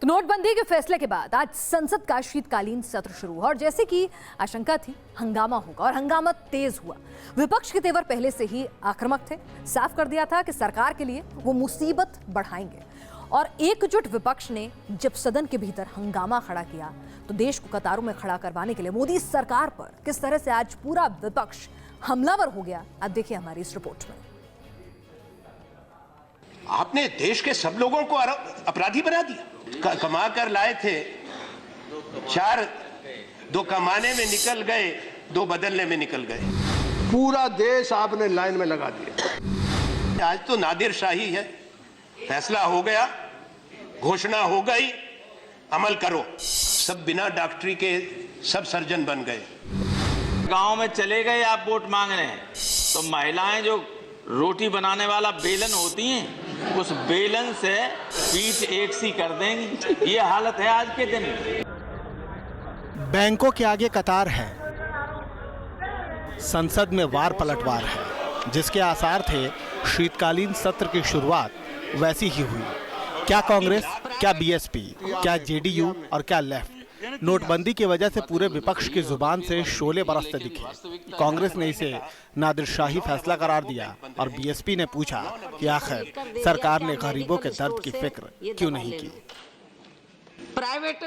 नोटबंदी के फैसले के बाद आज संसद का शीतकालीन सत्र शुरू हुआ और जैसे कि आशंका थी हंगामा होगा और हंगामा तेज हुआ। विपक्ष के तेवर पहले से ही आक्रामक थे। साफ कर दिया था कि सरकार के लिए वो मुसीबत बढ़ाएंगे और एकजुट विपक्ष ने जब सदन के भीतर हंगामा खड़ा किया तो देश को कतारों में खड़ा करवाने के लिए मोदी सरकार पर किस तरह से आज पूरा विपक्ष हमलावर हो गया, अब देखिए हमारी इस रिपोर्ट में। आपने देश के सब लोगों को अपराधी बना दिया। कमा कर लाए थे, चार दो कमाने में निकल गए, दो बदलने में निकल गए। पूरा देश आपने लाइन में लगा दिया। आज तो नादिर शाही है, फैसला हो गया, घोषणा हो गई, अमल करो। सब बिना डॉक्टरी के सब सर्जन बन गए। गांव में चले गए आप वोट मांगने, तो महिलाएं जो रोटी बनाने वाला बेलन होती हैं, उस बेलन से पीठ एक सी कर देंगी। ये हालत है आज के दिन। बैंकों के आगे कतार है, संसद में वार पलटवार है। जिसके आसार थे शीतकालीन सत्र की शुरुआत वैसी ही हुई। क्या कांग्रेस, क्या बीएसपी, क्या जेडीयू और क्या लेफ्ट, नोटबंदी की वजह से पूरे विपक्ष की जुबान से शोले बरसते दिखे। कांग्रेस ने इसे नादिरशाही फैसला करार दिया और बीएसपी ने पूछा कि आखिर सरकार ने गरीबों के दर्द की फिक्र क्यों नहीं की। प्राइवेट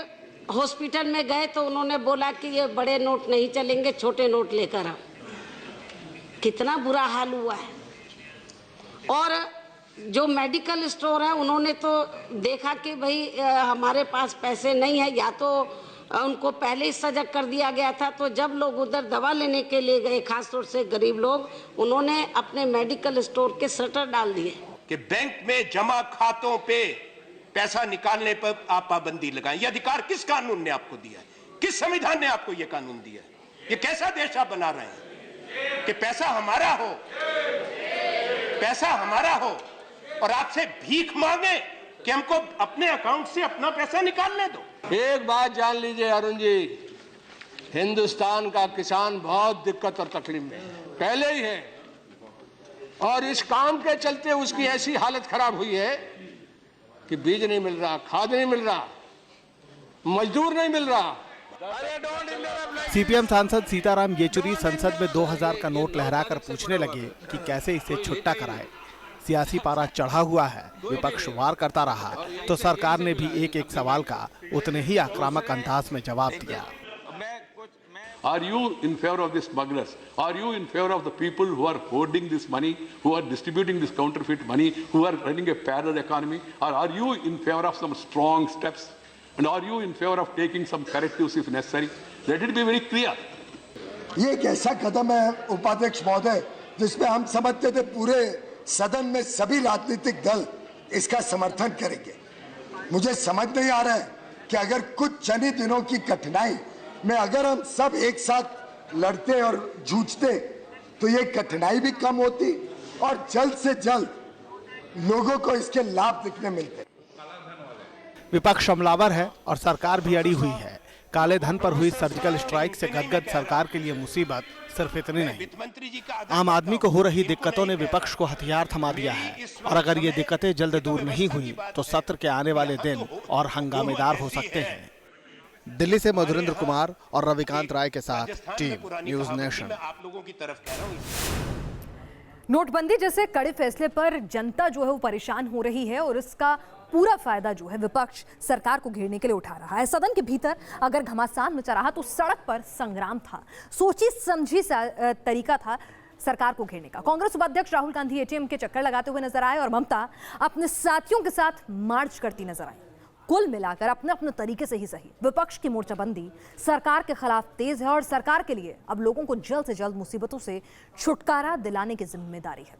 हॉस्पिटल में गए तो उन्होंने बोला कि ये बड़े नोट नहीं चलेंगे, छोटे नोट लेकर आओ। कितना बुरा हाल हुआ है। और जो मेडिकल स्टोर है उन्होंने तो देखा कि भाई हमारे पास पैसे नहीं है, या तो उनको पहले ही सजग कर दिया गया था। तो जब लोग उधर दवा लेने के लिए गए, खासतौर से गरीब लोग, उन्होंने अपने मेडिकल स्टोर के शटर डाल दिए कि बैंक में जमा खातों पे पैसा निकालने पर आप पाबंदी लगाएं। ये अधिकार किस कानून ने आपको दिया है? किस संविधान ने आपको ये कानून दिया है? ये कैसा देश आप बना रहे हैं कि पैसा हमारा हो, पैसा हमारा हो और आपसे भीख मांगे कि हमको अपने अकाउंट से अपना पैसा निकालने दो। एक बात जान लीजिए अरुण जी, हिंदुस्तान का किसान बहुत दिक्कत और तकलीफ में पहले ही है, और इस काम के चलते उसकी ऐसी हालत खराब हुई है कि बीज नहीं मिल रहा, खाद नहीं मिल रहा, मजदूर नहीं मिल रहा। सीपीएम सांसद सीताराम येचुरी संसद में 2000 का नोट लहराकर पूछने लगे कि कैसे इसे छुट्टा कराए। सियासी पारा चढ़ा हुआ है, विपक्ष वार करता रहा तो सरकार ने भी एक एक सवाल का उतने ही आक्रामक अंदाज में जवाब दिया। Are you in favor of the smugglers? Are you in favor of the people who are hoarding this money, who are distributing this counterfeit money, who are running a parallel economy? Or are you in favor of some strong steps? And are you in favor of taking some correctives if necessary? Let it be very clear. ये एक ऐसा कदम है उपाध्यक्ष महोदय जिसमें हम समझते थे पूरे सदन में सभी राजनीतिक दल इसका समर्थन करेंगे। मुझे समझ नहीं आ रहा है कि अगर कुछ चंद ही दिनों की कठिनाई में अगर हम सब एक साथ लड़ते और जूझते तो ये कठिनाई भी कम होती और जल्द से जल्द लोगों को इसके लाभ दिखने मिलते। विपक्ष हमलावर है और सरकार भी अड़ी हुई है। काले धन पर हुई सर्जिकल स्ट्राइक से गदगद सरकार के लिए मुसीबत सिर्फ इतनी नहीं, आम आदमी को हो रही दिक्कतों ने विपक्ष को हथियार थमा दिया है और अगर ये दिक्कतें जल्द दूर नहीं हुई तो सत्र के आने वाले दिन और हंगामेदार हो सकते हैं। दिल्ली से मधुरेंद्र कुमार और रविकांत राय के साथ टीम न्यूज़ नेशन। नोटबंदी जैसे कड़े फैसले पर जनता जो है वो परेशान हो रही है और इसका पूरा फायदा जो है विपक्ष सरकार को घेरने के लिए उठा रहा है। सदन के भीतर अगर घमासान मचा रहा तो सड़क पर संग्राम था, सोची समझी तरीका था सरकार को घेरने का। कांग्रेस उपाध्यक्ष राहुल गांधी एटीएम के चक्कर लगाते हुए नजर आए और ममता अपने साथियों के साथ मार्च करती नजर आई। कुल मिलाकर अपने अपने तरीके से ही सही विपक्ष की मोर्चाबंदी सरकार के खिलाफ तेज है और सरकार के लिए अब लोगों को जल्द से जल्द मुसीबतों से छुटकारा दिलाने की जिम्मेदारी है।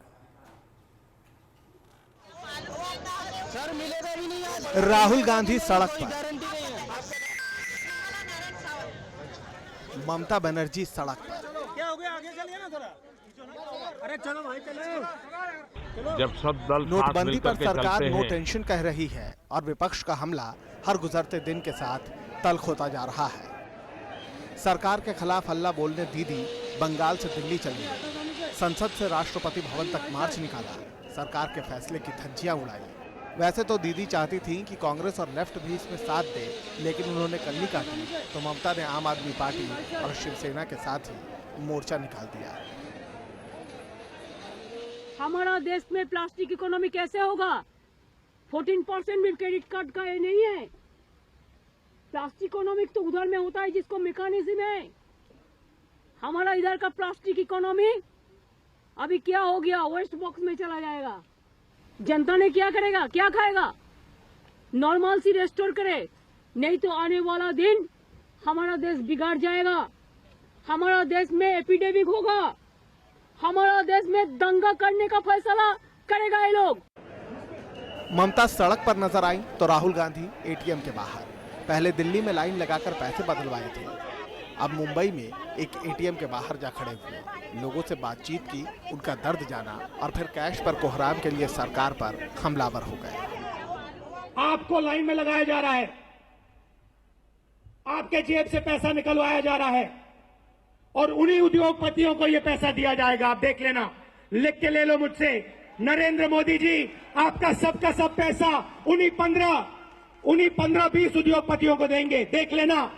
राहुल गांधी सड़क पर, ममता बनर्जी सड़क पर। क्या हो गया? आगे चलिए ना थोड़ा। अरे चलो भाई चलो। जब सब दल नोटबंदी पर सरकार नो टेंशन कह रही है और विपक्ष का हमला हर गुजरते दिन के साथ तल्ख होता जा रहा है। सरकार के खिलाफ हल्ला बोलने दीदी बंगाल से दिल्ली चली, संसद से राष्ट्रपति भवन तक मार्च निकाला, सरकार के फैसले की धज्जियां उड़ाई। वैसे तो दीदी चाहती थी कि कांग्रेस और लेफ्ट भी इसमें साथ दे, लेकिन उन्होंने कल्ली काटी तो ममता ने आम आदमी पार्टी और शिवसेना के साथ ही मोर्चा निकाल दिया। हमारा देश में प्लास्टिक इकोनॉमी कैसे होगा? 14% भी क्रेडिट कार्ड का ये नहीं है। प्लास्टिक इकोनॉमिक तो उधर में होता है जिसको मैकेनिज्म है। हमारा इधर का प्लास्टिक इकोनॉमी अभी क्या हो गया? वेस्ट बॉक्स में चला जाएगा। जनता ने क्या करेगा? क्या खाएगा? नॉर्मल सी रेस्टोर करे, नहीं तो आने वाला दिन हमारा देश बिगाड़ जाएगा। हमारा देश में एपिडेमिक होगा। हमारा देश में दंगा करने का फैसला करेगा ये लोग। ममता सड़क पर नजर आई तो राहुल गांधी एटीएम के बाहर। पहले दिल्ली में लाइन लगाकर पैसे बदलवाए थे, अब मुंबई में एक एटीएम के बाहर जा खड़े हुए, लोगों से बातचीत की, उनका दर्द जाना और फिर कैश पर कोहराम के लिए सरकार पर हमलावर हो गए। आपको लाइन में लगाया जा रहा है, आपके जेब से पैसा निकलवाया जा रहा है और उन्हीं उद्योगपतियों को यह पैसा दिया जाएगा। आप देख लेना, लिख के ले लो मुझसे। नरेंद्र मोदी जी, आपका सबका सब पैसा उन्हीं 15-20 उद्योगपतियों को देंगे, देख लेना।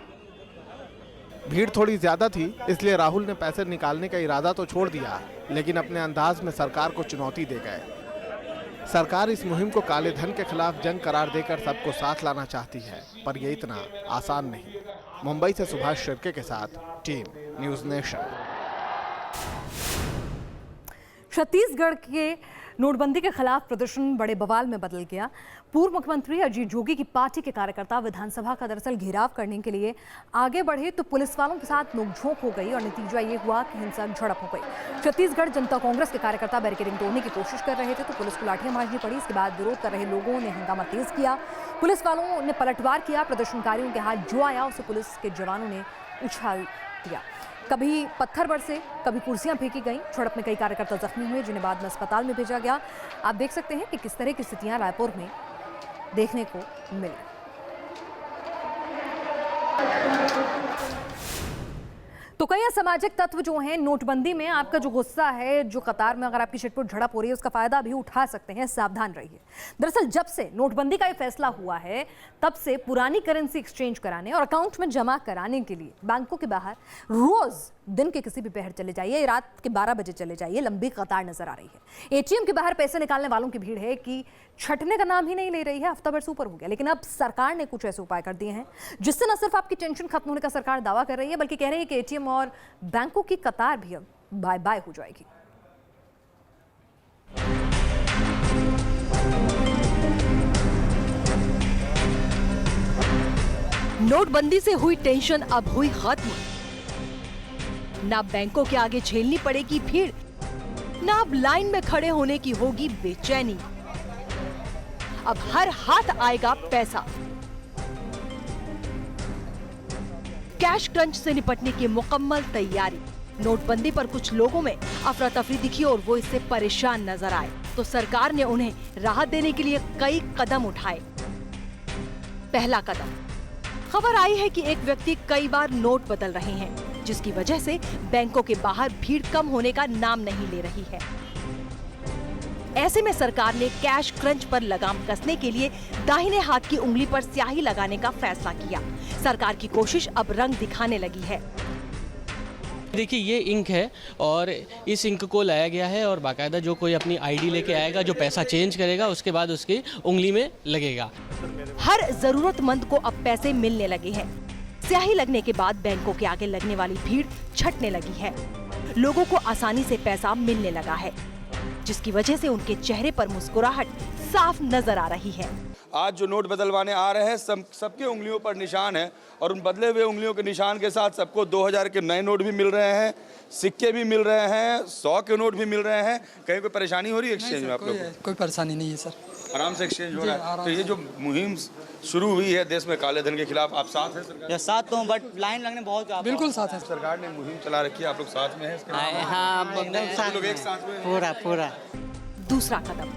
भीड़ थोड़ी ज्यादा थी, इसलिए राहुल ने पैसे निकालने का इरादा तो छोड़ दिया, लेकिन अपने अंदाज में सरकार को चुनौती दे गए। सरकार इस मुहिम को काले धन के खिलाफ जंग करार देकर सबको साथ लाना चाहती है, पर यह इतना आसान नहीं। मुंबई से सुभाष शिर्के के साथ टीम न्यूज़ नेशन। छत्तीसगढ़ के नोटबंदी के खिलाफ प्रदर्शन बड़े बवाल में बदल गया। पूर्व मुख्यमंत्री अजीत जोगी की पार्टी के कार्यकर्ता विधानसभा का दरअसल घेराव करने के लिए आगे बढ़े तो पुलिस वालों के साथ नोकझोंक हो गई और नतीजा ये हुआ कि हिंसक झड़प हो गई। छत्तीसगढ़ जनता कांग्रेस के कार्यकर्ता बैरिकेडिंग तोड़ने की कोशिश कर रहे थे तो पुलिस को लाठियां मारनी पड़ी। इसके बाद विरोध कर रहे लोगों ने हंगामा तेज किया, पुलिस वालों ने पलटवार किया, प्रदर्शनकारियों के हाथ जो आया उसे पुलिस के जवानों ने उछाल दिया। कभी पत्थर बरसे, कभी कुर्सियां फेंकी गईं। झड़प में कई कार्यकर्ता जख्मी हुए जिन्हें बाद में अस्पताल में भेजा गया। आप देख सकते हैं कि किस तरह की स्थितियां रायपुर में देखने को मिली। तो कई असामाजिक तत्व जो हैं नोटबंदी में आपका जो गुस्सा है, जो कतार में अगर आपकी छिटपुट झड़प हो रही है उसका फायदा भी उठा सकते हैं, सावधान रहिए। दरअसल जब से नोटबंदी का ये फैसला हुआ है तब से पुरानी करेंसी एक्सचेंज कराने और अकाउंट में जमा कराने के लिए बैंकों के बाहर रोज दिन के किसी भी पहर चले जाइए, रात के 12 बजे चले जाइए, लंबी कतार नजर आ रही है। एटीएम के बाहर पैसे निकालने वालों की भीड़ है कि छटने का नाम ही नहीं ले रही है। हफ्ता भर से ऊपर हो गया, लेकिन अब सरकार ने कुछ ऐसे उपाय कर दिए हैं जिससे न सिर्फ आपकी टेंशन खत्म होने का सरकार दावा कर रही है, बल्कि कह रही है कि एटीएम और बैंकों की कतार भी अब बाय बाय हो जाएगी। नोटबंदी से हुई टेंशन अब हुई खत्म। ना बैंकों के आगे झेलनी पड़ेगी भीड़, ना अब लाइन में खड़े होने की होगी बेचैनी। अब हर हाथ आएगा पैसा। कैश क्रंच से निपटने की मुकम्मल तैयारी। नोटबंदी पर कुछ लोगों में अफरा तफरी दिखी और वो इससे परेशान नजर आए, तो सरकार ने उन्हें राहत देने के लिए कई कदम उठाए। पहला कदम, खबर आई है कि एक व्यक्ति कई बार नोट बदल रहे हैं, जिसकी वजह से बैंकों के बाहर भीड़ कम होने का नाम नहीं ले रही है। ऐसे में सरकार ने कैश क्रंच पर लगाम कसने के लिए दाहिने हाथ की उंगली पर स्याही लगाने का फैसला किया। सरकार की कोशिश अब रंग दिखाने लगी है। देखिए, ये इंक है और इस इंक को लाया गया है और बाकायदा जो कोई अपनी आईडी लेके आएगा, जो पैसा चेंज करेगा, उसके बाद उसकी उंगली में लगेगा। हर जरूरतमंद को अब पैसे मिलने लगे हैं। स्याही लगने के बाद बैंकों के आगे लगने वाली भीड़ छटने लगी है। लोगों को आसानी से पैसा मिलने लगा है, जिसकी वजह से उनके चेहरे पर मुस्कुराहट साफ नजर आ रही है। आज जो नोट बदलवाने आ रहे हैं सबके उंगलियों पर निशान है और उन बदले हुए उंगलियों के निशान के साथ सबको 2000 के नए नोट भी मिल रहे हैं, सिक्के भी मिल रहे हैं, 100 के नोट भी मिल रहे हैं। कहीं कोई परेशानी हो रही है एक्सचेंज में आप लोगों को? कोई परेशानी नहीं है सर, आराम से एक्सचेंज हो रहा है। तो ये जो मुहिम शुरू हुई है देश में काले धन के खिलाफ, आप साथ हैं सरकार? साथ तो हूं, बट लाइन लगने बहुत बिल्कुल साथ है। सरकार ने मुहिम चला रखी है, आप लोग साथ में हैं? हाँ, सब लोग एक साथ में पूरा। दूसरा कदम,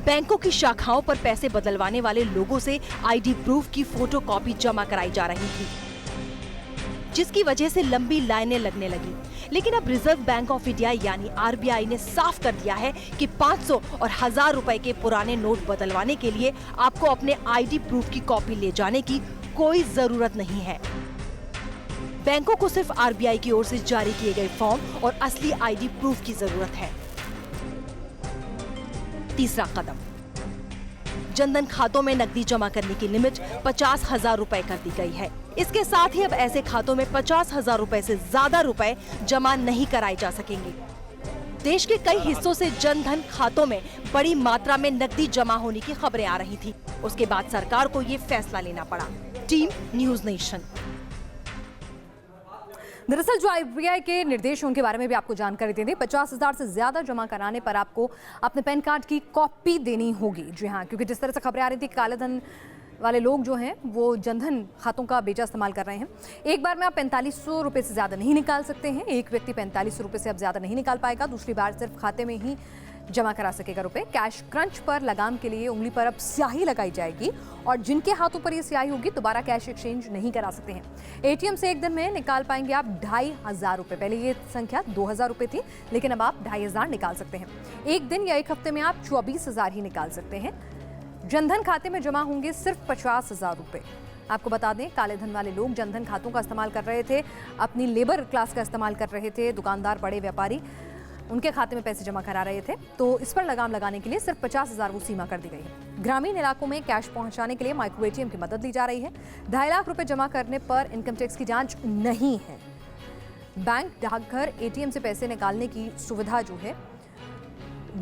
बैंकों की शाखाओं पर पैसे बदलवाने वाले लोगों से आईडी प्रूफ की फोटोकॉपी जमा कराई जा रही थी, जिसकी वजह से लंबी लाइनें लगने लगी। लेकिन अब रिजर्व बैंक ऑफ इंडिया यानी RBI ने साफ कर दिया है कि 500 और 1000 रुपए के पुराने नोट बदलवाने के लिए आपको अपने ID प्रूफ की कॉपी ले जाने की कोई जरूरत नहीं है। बैंकों को सिर्फ RBI की ओर से जारी किए गए फॉर्म और असली ID प्रूफ की जरूरत है। तीसरा कदम, जनधन खातों में नकदी जमा करने की लिमिट 50,000 रुपए कर दी गई है। इसके साथ ही अब ऐसे खातों में 50,000 रुपए से ज्यादा रुपए जमा नहीं कराए जा सकेंगे। देश के कई हिस्सों से जनधन खातों में बड़ी मात्रा में नकदी जमा होने की खबरें आ रही थी। उसके बाद सरकार को ये फैसला लेना पड़ा। Team news nation. दरअसल जो RBI के निर्देश उनके बारे में भी आपको जानकारी दे दें। 50,000 से ज्यादा जमा कराने पर आपको अपने पैन कार्ड की कॉपी देनी होगी। जी हाँ, क्योंकि जिस तरह से खबरें आ रही थी, काले धन वाले लोग जो हैं वो जनधन खातों का बेजा इस्तेमाल कर रहे हैं। एक बार में आप 4500 रुपये से ज़्यादा नहीं निकाल सकते हैं। एक व्यक्ति 4500 रुपये से अब ज़्यादा नहीं निकाल पाएगा। दूसरी बार सिर्फ खाते में ही जमा करा सकेगा रुपए। कैश क्रंच पर लगाम के लिए उंगली पर अब स्याही लगाई जाएगी और जिनके हाथों पर ये स्याही होगी दोबारा कैश एक्सचेंज नहीं करा सकते हैं। ATM से एक दिन में निकाल पाएंगे आप 2500 रुपये। पहले ये संख्या 2000 रुपये थी, लेकिन अब आप 2500 निकाल सकते हैं। एक दिन या एक हफ्ते में आप 24,000 ही निकाल सकते हैं। जनधन खाते में जमा होंगे सिर्फ 50,000 रुपये। आपको बता दें, काले धन वाले लोग जनधन खातों का इस्तेमाल कर रहे थे, अपनी लेबर क्लास का इस्तेमाल कर रहे थे, दुकानदार, बड़े व्यापारी उनके खाते में पैसे जमा करा रहे थे। तो इस पर लगाम लगाने के लिए सिर्फ 50,000 वो सीमा कर दी गई है। ग्रामीण इलाकों में कैश पहुंचाने के लिए माइक्रो ATM की मदद ली जा रही है। 2.5 लाख रुपए जमा करने पर इनकम टैक्स की जांच नहीं है। बैंक, डाकघर, ATM से पैसे निकालने की सुविधा जो है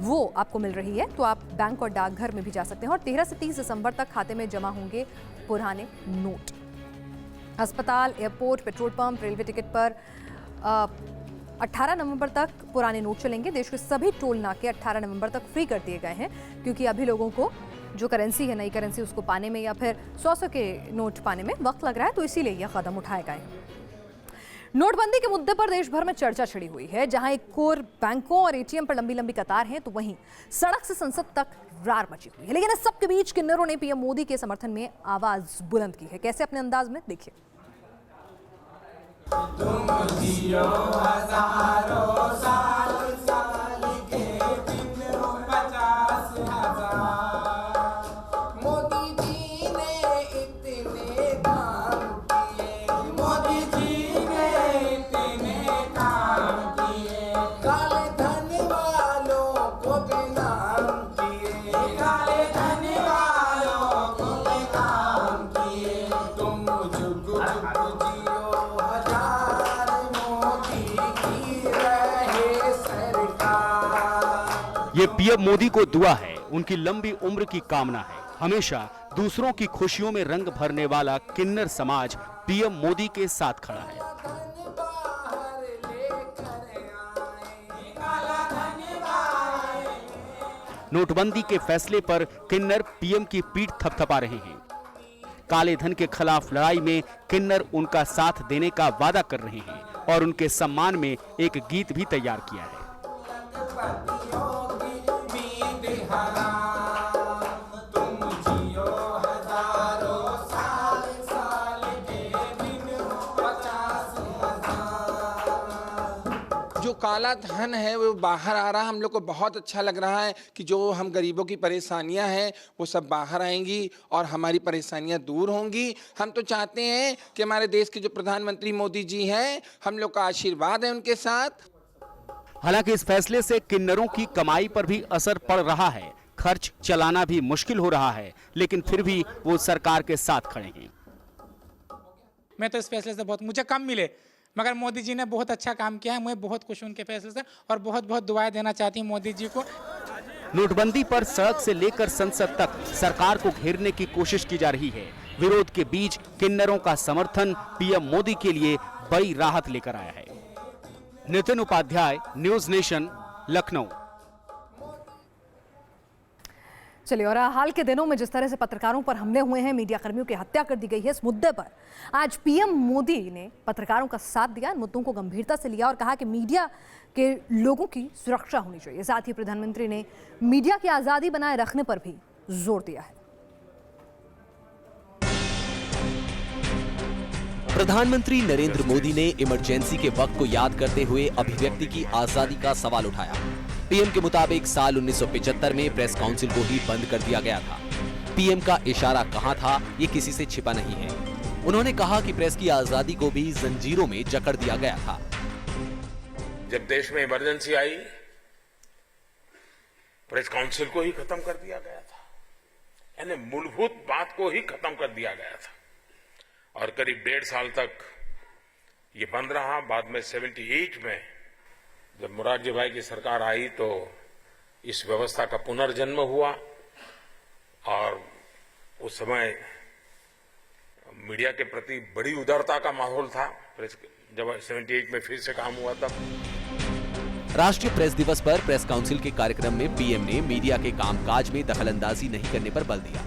वो आपको मिल रही है। तो आप बैंक और डाकघर में भी जा सकते हैं। और 13 से 30 दिसंबर तक खाते में जमा होंगे पुराने नोट। अस्पताल, airport, petrol pump, railway ticket पर 18 नवंबर तक पुराने नोट चलेंगे। देश के सभी टोल नाके 18 नवंबर तक फ्री कर दिए गए हैं, क्योंकि अभी लोगों को जो करेंसी है, नई करेंसी, उसको पाने में या फिर 100 के नोट पाने में वक्त लग रहा है। तो इसीलिए यह कदम उठाए गए हैं। नोटबंदी के मुद्दे पर देश भर में चर्चा छिड़ी हुई है। जहां एक ओर बैंकों और ATM पर लंबी लंबी कतार है, तो वहीं सड़क से संसद तक रार मची हुई है। लेकिन इस सबके बीच किन्नरों ने PM मोदी के समर्थन में आवाज बुलंद की है। कैसे? अपने अंदाज में देखिए। तुम जियो हजारों साल, साल के दिन 50,000। मोदी जी ने इतने काम किए, मोदी जी ने इतने काम किए, काले धन वालों को बेनाम किए, काले धन वालों को बेनाम किए। तुम जुग जुग जियो ये PM मोदी को दुआ है, उनकी लंबी उम्र की कामना है। हमेशा दूसरों की खुशियों में रंग भरने वाला किन्नर समाज PM मोदी के साथ खड़ा है। नोटबंदी के फैसले पर किन्नर PM की पीठ थपथपा रहे हैं। काले धन के खिलाफ लड़ाई में किन्नर उनका साथ देने का वादा कर रहे हैं और उनके सम्मान में एक गीत भी तैयार किया है। जो काला धन है वो बाहर आ रहा है। हम लोग को बहुत अच्छा लग रहा है कि जो हम गरीबों की परेशानियां हैं वो सब बाहर आएंगी और हमारी परेशानियां दूर होंगी। हम तो चाहते हैं कि हमारे देश के जो प्रधानमंत्री मोदी जी हैं, हम लोग का आशीर्वाद है उनके साथ। हालांकि इस फैसले से किन्नरों की कमाई पर भी असर पड़ रहा है। खर्च चलाना भी मुश्किल हो रहा है, लेकिन फिर भी वो सरकार के साथ खड़े हैं। मैं तो इस फैसले से बहुत, मुझे कम मिले, मगर मोदी जी ने बहुत अच्छा काम किया है। मैं बहुत खुश हूं उनके फैसले से और बहुत बहुत दुआएं देना चाहती हूं मोदी जी को। नोटबंदी पर सड़क से लेकर संसद तक सरकार को घेरने की कोशिश की जा रही है। विरोध के बीच किन्नरों का समर्थन PM मोदी के लिए बड़ी राहत लेकर आया है। Nitin Upadhyay, News Nation, Lucknow. चलिए, और हाल के दिनों में जिस तरह से पत्रकारों पर हमले हुए हैं, मीडिया कर्मियों की हत्या कर दी गई है, इस मुद्दे पर आज PM मोदी ने पत्रकारों का साथ दिया, इन मुद्दों को गंभीरता से लिया और कहा कि मीडिया के लोगों की सुरक्षा होनी चाहिए। साथ ही प्रधानमंत्री ने मीडिया की आज़ादी बनाए रखने पर भी जोर दिया है। प्रधानमंत्री नरेंद्र मोदी ने इमरजेंसी के वक्त को याद करते हुए अभिव्यक्ति की आजादी का सवाल उठाया। पीएम के मुताबिक साल 1975 में प्रेस काउंसिल को ही बंद कर दिया गया था। पीएम का इशारा कहां था, ये किसी से छिपा नहीं है। उन्होंने कहा कि प्रेस की आजादी को भी जंजीरों में जकड़ दिया गया था। जब देश में इमरजेंसी आई, प्रेस काउंसिल को ही खत्म कर दिया गया था, यानी मूलभूत बात को ही खत्म कर दिया गया था और करीब 1.5 साल तक ये बंद रहा। बाद में 78 में जब मोरारजी भाई की सरकार आई तो इस व्यवस्था का पुनर्जन्म हुआ और उस समय मीडिया के प्रति बड़ी उदारता का माहौल था। जब 78 में फिर से काम हुआ तब। राष्ट्रीय प्रेस दिवस पर प्रेस काउंसिल के कार्यक्रम में पीएम ने मीडिया के कामकाज में दखलंदाजी नहीं करने पर बल दिया।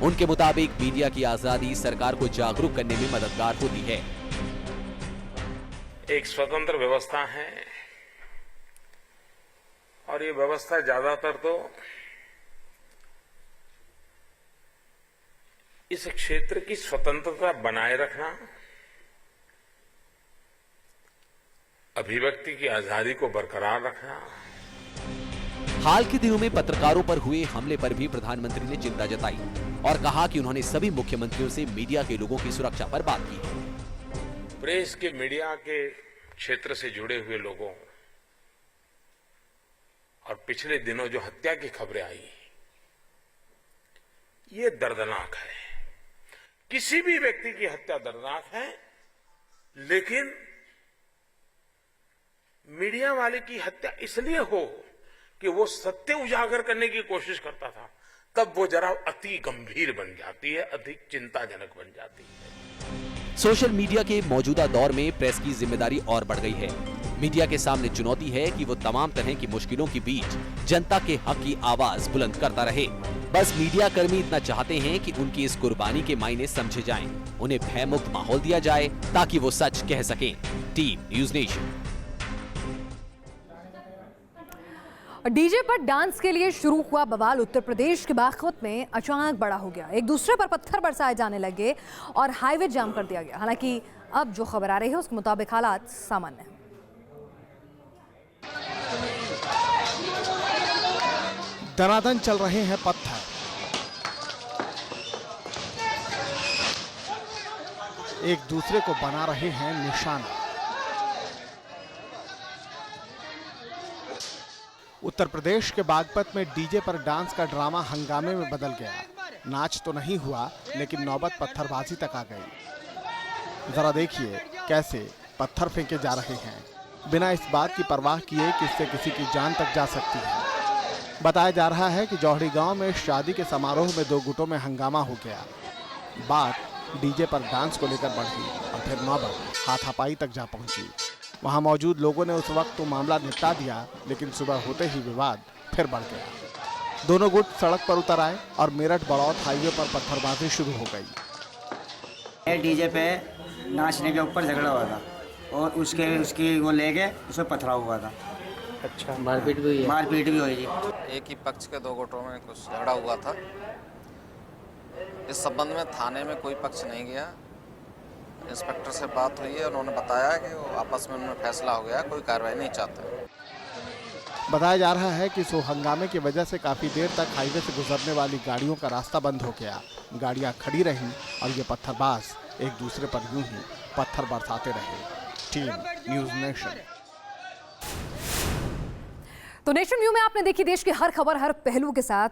उनके मुताबिक मीडिया की आजादी सरकार को जागरूक करने में मददगार होती है। एक स्वतंत्र व्यवस्था है और ये व्यवस्था ज्यादातर तो इस क्षेत्र की स्वतंत्रता बनाए रखना, अभिव्यक्ति की आजादी को बरकरार रखना। हाल के दिनों में पत्रकारों पर हुए हमले पर भी प्रधानमंत्री ने चिंता जताई और कहा कि उन्होंने सभी मुख्यमंत्रियों से मीडिया के लोगों की सुरक्षा पर बात की है। प्रेस के मीडिया के क्षेत्र से जुड़े हुए लोगों और पिछले दिनों जो हत्या की खबरें आई, ये दर्दनाक है। किसी भी व्यक्ति की हत्या दर्दनाक है, लेकिन मीडिया वाले की हत्या इसलिए हो कि वो सत्य उजागर करने की कोशिश करता था, तब वो जरा अति गंभीर बन जाती है, अधिक चिंताजनक बन जाती है। सोशल मीडिया के मौजूदा दौर में प्रेस की जिम्मेदारी और बढ़ गई है। मीडिया के सामने चुनौती है कि वो तमाम तरह की मुश्किलों के बीच जनता के हक की आवाज बुलंद करता रहे। बस मीडिया कर्मी इतना चाहते हैं कि उनकी इस कुर्बानी के मायने समझे जाएं, उन्हें भय मुक्त माहौल दिया जाए ताकि वो सच कह सकें। Team news nation. डीजे पर डांस के लिए शुरू हुआ बवाल उत्तर प्रदेश के बागपत में अचानक बड़ा हो गया। एक दूसरे पर पत्थर बरसाए जाने लगे और हाईवे जाम कर दिया गया। हालांकि अब जो खबर आ रही है उसके मुताबिक हालात सामान्य हैं। दनादन चल रहे हैं पत्थर। एक दूसरे को बना रहे हैं निशाना। उत्तर प्रदेश के बागपत में डीजे पर डांस का ड्रामा हंगामे में बदल गया। नाच तो नहीं हुआ, लेकिन नौबत पत्थरबाजी तक आ गई। जरा देखिए कैसे पत्थर फेंके जा रहे हैं, बिना इस बात की परवाह किए कि इससे किसी की जान तक जा सकती है। बताया जा रहा है कि जौहरी गांव में शादी के समारोह में 2 गुटों में हंगामा हो गया। बात डीजे पर डांस को लेकर बढ़ी और फिर नौबत हाथापाई तक जा पहुंची। वहां मौजूद लोगों ने उस वक्त तो मामला निपटा दिया, लेकिन सुबह होते ही विवाद फिर बढ़ गया। दोनों गुट सड़क पर उतर आए और मेरठ बड़ौद हाईवे पर पत्थरबाजी शुरू हो गई। डीजे पे नाचने के ऊपर झगड़ा हुआ था और उसकी वो लेके उसमें पथराव हुआ था। अच्छा, मारपीट भी हुई है? मारपीट भी हुई जी। एक ही पक्ष के 2 गुटों में कुछ झगड़ा हुआ था। इस संबंध में थाने में कोई पक्ष नहीं गया। इंस्पेक्टर से बात हुई है, उन्होंने बताया कि वो आपस में उनमें फैसला हो गया, कोई कार्रवाई नहीं चाहते। बताया जा रहा है कि इस हंगामे की वजह से काफी देर तक हाईवे से गुजरने वाली गाड़ियों का रास्ता बंद हो गया। गाड़ियां खड़ी रहीं और ये पत्थरबाज एक दूसरे पर यूं ही पत्थर बरसाते रहे। Team news nation. तो नेशन व्यू में आपने देखी देश की हर खबर हर पहलू के साथ